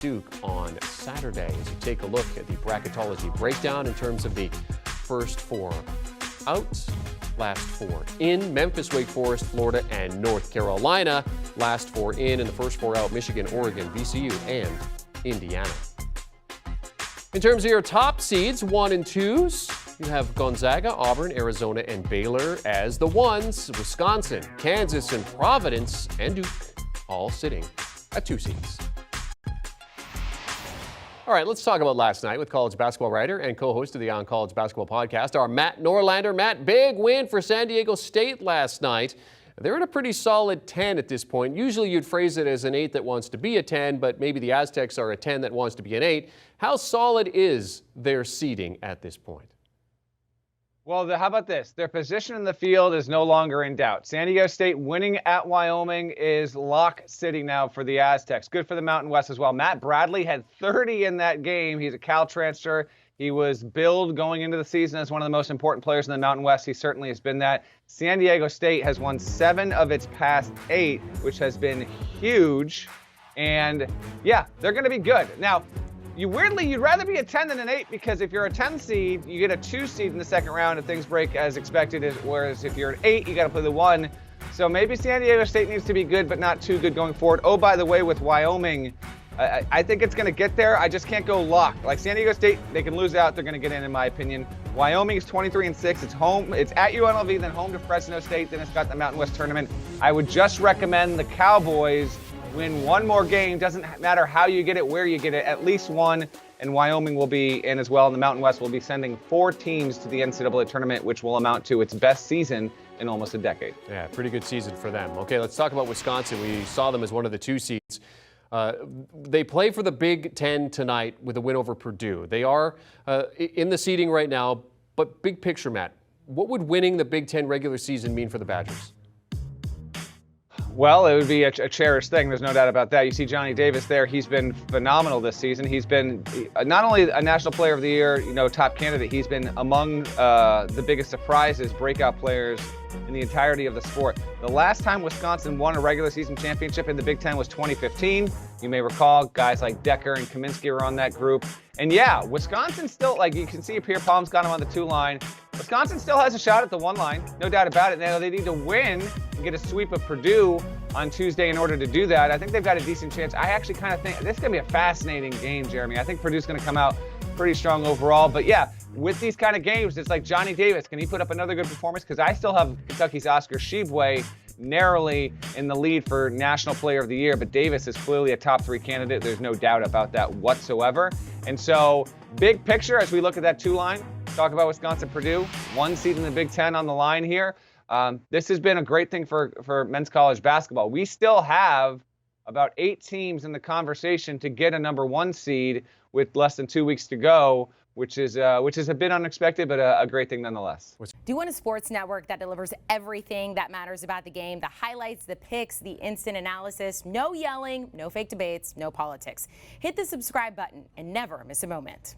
Duke on Saturday as you take a look at the bracketology breakdown in terms of the first four out, last four in. Memphis, Wake Forest, Florida, and North Carolina. Last four in, and the first four out, Michigan, Oregon, VCU, and Indiana. In terms of your top seeds, 1 and 2s, you have Gonzaga, Auburn, Arizona, and Baylor as the 1s. Wisconsin, Kansas, and Providence, and Duke all sitting at 2 seeds. All right, let's talk about last night with college basketball writer and co-host of the On College Basketball podcast, our Matt Norlander. Matt, big win for San Diego State last night. They're in a pretty solid 10 at this point. Usually you'd phrase it as an 8 that wants to be a 10, but maybe the Aztecs are a 10 that wants to be an 8. How solid is their seeding at this point? Well, how about this? Their position in the field is no longer in doubt. San Diego State winning at Wyoming is lock sitting now for the Aztecs. Good for the Mountain West as well. Matt Bradley had 30 in that game. He's a Cal transfer. He was billed going into the season as one of the most important players in the Mountain West. He certainly has been that. San Diego State has won 7 of its past 8, which has been huge. And yeah, they're going to be good. Now, you'd rather be a 10 than an 8, because if you're a 10 seed, you get a 2 seed in the second round if things break as expected, whereas if you're an 8, you got to play the 1. So maybe San Diego State needs to be good, but not too good going forward. Oh, by the way, with Wyoming, I think it's going to get there. I just can't go lock. Like San Diego State, they can lose out. They're going to get in my opinion. Wyoming is 23-6. It's home. It's at UNLV, then home to Fresno State. Then it's got the Mountain West Tournament. I would just recommend the Cowboys win one more game. Doesn't matter how you get it, where you get it, at least one. And Wyoming will be in as well. And the Mountain West will be sending 4 teams to the NCAA Tournament, which will amount to its best season in almost a decade. Yeah, pretty good season for them. Okay, let's talk about Wisconsin. We saw them as one of the 2 seeds. They play for the Big Ten tonight with a win over Purdue. They are in the seeding right now, but big picture, Matt, what would winning the Big Ten regular season mean for the Badgers? Well, it would be a cherished thing. There's no doubt about that. You see Johnny Davis there. He's been phenomenal this season. He's been not only a National Player of the Year, top candidate, he's been among the biggest surprises, breakout players in the entirety of the sport. The last time Wisconsin won a regular season championship in the Big Ten was 2015. You may recall guys like Decker and Kaminsky were on that group. And yeah, Wisconsin still, like you can see up here, Palm's got him on the 2 line. Wisconsin still has a shot at the 1 line, no doubt about it. Now they need to win and get a sweep of Purdue on Tuesday in order to do that. I think they've got a decent chance. I actually kind of think this is going to be a fascinating game, Jeremy. I think Purdue's going to come out pretty strong overall. But yeah, with these kind of games, it's like Johnny Davis. Can he put up another good performance? Because I still have Kentucky's Oscar Tshiebwe narrowly in the lead for National Player of the Year, but Davis is clearly a top 3 candidate. There's no doubt about that whatsoever. And so, big picture, as we look at that 2 line, talk about Wisconsin-Purdue, 1 seed in the Big Ten on the line here. This has been a great thing for men's college basketball. We still have about 8 teams in the conversation to get a number 1 seed with less than 2 weeks to go, which is a bit unexpected, but a great thing nonetheless. Do you want a sports network that delivers everything that matters about the game? The highlights, the picks, the instant analysis, no yelling, no fake debates, no politics. Hit the subscribe button and never miss a moment.